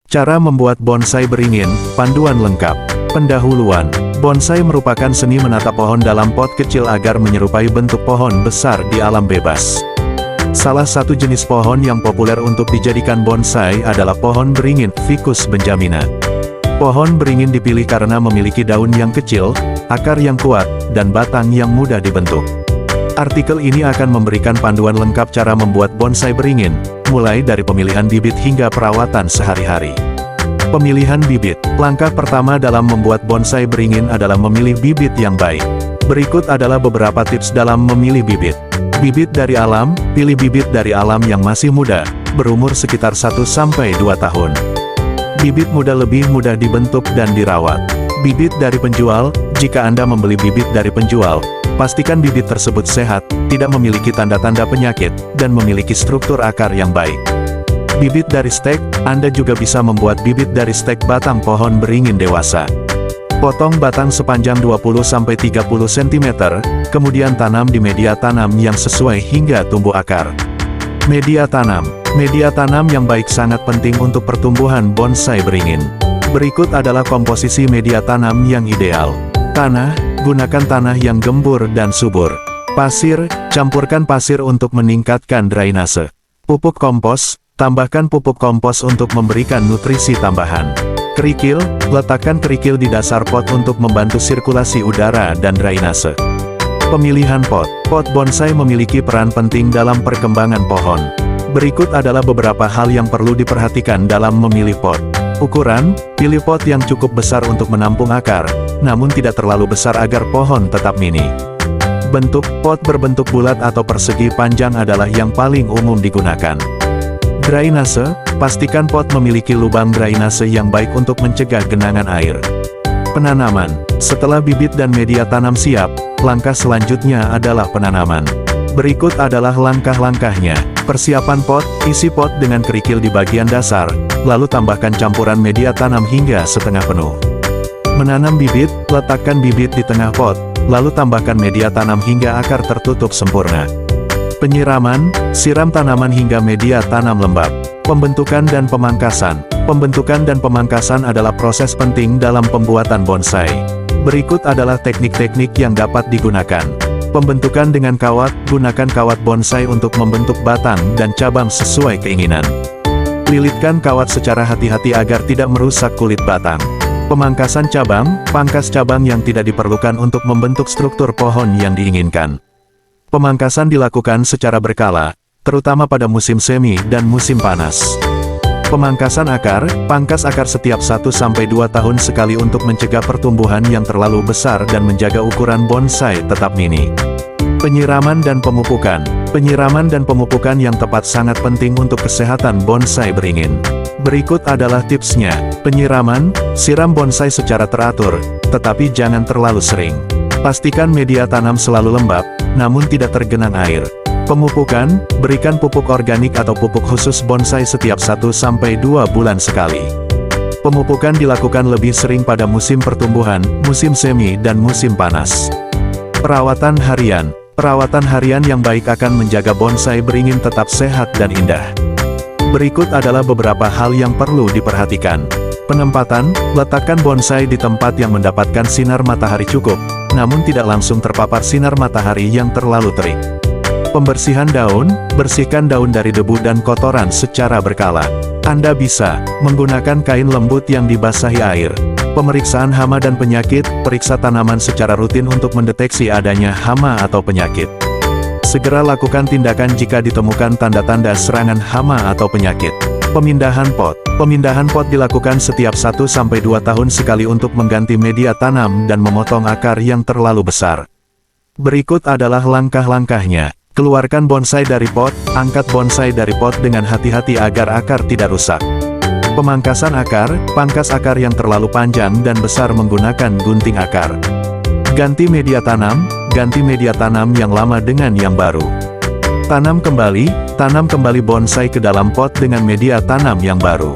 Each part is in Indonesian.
Cara membuat bonsai beringin, panduan lengkap. Pendahuluan, bonsai merupakan seni menata pohon dalam pot kecil agar menyerupai bentuk pohon besar di alam bebas. Salah satu jenis pohon yang populer untuk dijadikan bonsai adalah pohon beringin, Ficus benjamina. Pohon beringin dipilih karena memiliki daun yang kecil, akar yang kuat, dan batang yang mudah dibentuk. Artikel ini akan memberikan panduan lengkap cara membuat bonsai beringin, mulai dari pemilihan bibit hingga perawatan sehari-hari. Pemilihan bibit. Langkah pertama dalam membuat bonsai beringin adalah memilih bibit yang baik. Berikut adalah beberapa tips dalam memilih bibit. Bibit dari alam, pilih bibit dari alam yang masih muda, berumur sekitar 1-2 tahun. Bibit muda lebih mudah dibentuk dan dirawat. Bibit dari penjual, jika Anda membeli bibit dari penjual, pastikan bibit tersebut sehat, tidak memiliki tanda-tanda penyakit, dan memiliki struktur akar yang baik. Bibit dari stek, Anda juga bisa membuat bibit dari stek batang pohon beringin dewasa. Potong batang sepanjang 20-30 cm, kemudian tanam di media tanam yang sesuai hingga tumbuh akar. Media tanam. Media tanam yang baik sangat penting untuk pertumbuhan bonsai beringin. Berikut adalah komposisi media tanam yang ideal. Tanah, gunakan tanah yang gembur dan subur. Pasir, campurkan pasir untuk meningkatkan drainase. Pupuk kompos, tambahkan pupuk kompos untuk memberikan nutrisi tambahan. Kerikil, letakkan kerikil di dasar pot untuk membantu sirkulasi udara dan drainase. Pemilihan pot. Pot bonsai memiliki peran penting dalam perkembangan pohon. Berikut adalah beberapa hal yang perlu diperhatikan dalam memilih pot. Ukuran, pilih pot yang cukup besar untuk menampung akar, namun tidak terlalu besar agar pohon tetap mini. Bentuk, pot berbentuk bulat atau persegi panjang adalah yang paling umum digunakan. Drainase, pastikan pot memiliki lubang drainase yang baik untuk mencegah genangan air. Penanaman, setelah bibit dan media tanam siap, langkah selanjutnya adalah penanaman. Berikut adalah langkah-langkahnya. Persiapan pot, isi pot dengan kerikil di bagian dasar, lalu tambahkan campuran media tanam hingga setengah penuh. Menanam bibit, letakkan bibit di tengah pot, lalu tambahkan media tanam hingga akar tertutup sempurna. Penyiraman, siram tanaman hingga media tanam lembab. Pembentukan dan pemangkasan. Pembentukan dan pemangkasan adalah proses penting dalam pembuatan bonsai. Berikut adalah teknik-teknik yang dapat digunakan. Pembentukan dengan kawat, gunakan kawat bonsai untuk membentuk batang dan cabang sesuai keinginan. Lilitkan kawat secara hati-hati agar tidak merusak kulit batang. Pemangkasan cabang, pangkas cabang yang tidak diperlukan untuk membentuk struktur pohon yang diinginkan. Pemangkasan dilakukan secara berkala, terutama pada musim semi dan musim panas. Pemangkasan akar, pangkas akar setiap 1-2 tahun sekali untuk mencegah pertumbuhan yang terlalu besar dan menjaga ukuran bonsai tetap mini. Penyiraman dan pemupukan. Penyiraman dan pemupukan yang tepat sangat penting untuk kesehatan bonsai beringin. Berikut adalah tipsnya. Penyiraman, siram bonsai secara teratur, tetapi jangan terlalu sering. Pastikan media tanam selalu lembab, namun tidak tergenang air. Pemupukan, berikan pupuk organik atau pupuk khusus bonsai setiap 1-2 bulan sekali. Pemupukan dilakukan lebih sering pada musim pertumbuhan, musim semi dan musim panas. Perawatan harian. Perawatan harian yang baik akan menjaga bonsai beringin tetap sehat dan indah. Berikut adalah beberapa hal yang perlu diperhatikan. Penempatan, letakkan bonsai di tempat yang mendapatkan sinar matahari cukup, namun tidak langsung terpapar sinar matahari yang terlalu terik. Pembersihan daun, bersihkan daun dari debu dan kotoran secara berkala. Anda bisa menggunakan kain lembut yang dibasahi air. Pemeriksaan hama dan penyakit, periksa tanaman secara rutin untuk mendeteksi adanya hama atau penyakit. Segera lakukan tindakan jika ditemukan tanda-tanda serangan hama atau penyakit. Pemindahan pot. Pemindahan pot dilakukan setiap 1-2 tahun sekali untuk mengganti media tanam dan memotong akar yang terlalu besar. Berikut adalah langkah-langkahnya. Keluarkan bonsai dari pot, angkat bonsai dari pot dengan hati-hati agar akar tidak rusak. Pemangkasan akar, pangkas akar yang terlalu panjang dan besar menggunakan gunting akar. Ganti media tanam yang lama dengan yang baru. Tanam kembali bonsai ke dalam pot dengan media tanam yang baru.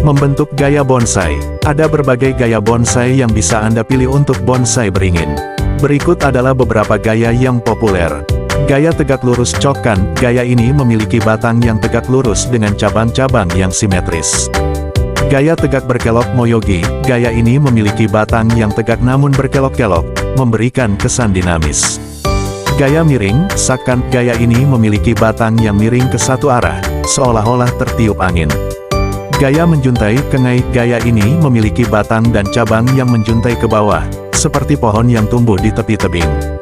Membentuk gaya bonsai. Ada berbagai gaya bonsai yang bisa Anda pilih untuk bonsai beringin. Berikut adalah beberapa gaya yang populer. Gaya tegak lurus Chokan, gaya ini memiliki batang yang tegak lurus dengan cabang-cabang yang simetris. Gaya tegak berkelok Moyogi, gaya ini memiliki batang yang tegak namun berkelok-kelok, memberikan kesan dinamis. Gaya miring, Sakan, gaya ini memiliki batang yang miring ke satu arah, seolah-olah tertiup angin. Gaya menjuntai Kengai, gaya ini memiliki batang dan cabang yang menjuntai ke bawah, seperti pohon yang tumbuh di tepi tebing.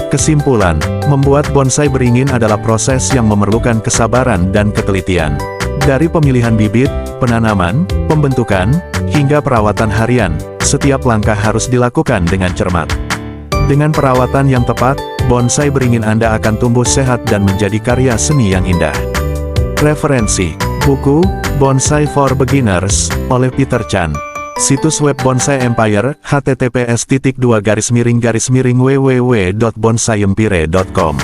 Kesimpulan, membuat bonsai beringin adalah proses yang memerlukan kesabaran dan ketelitian. Dari pemilihan bibit, penanaman, pembentukan, hingga perawatan harian, setiap langkah harus dilakukan dengan cermat. Dengan perawatan yang tepat, bonsai beringin Anda akan tumbuh sehat dan menjadi karya seni yang indah. Referensi: buku, Bonsai for Beginners, oleh Peter Chan. Situs web Bonsai Empire, https://www.bonsaiempire.com.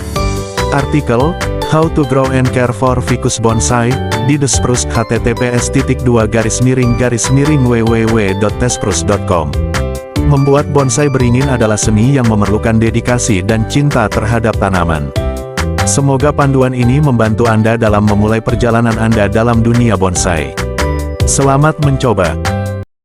Artikel, How to Grow and Care for Ficus Bonsai, di The Spruce, https://www.thespruce.com. Membuat bonsai beringin adalah seni yang memerlukan dedikasi dan cinta terhadap tanaman. Semoga panduan ini membantu Anda dalam memulai perjalanan Anda dalam dunia bonsai. Selamat mencoba!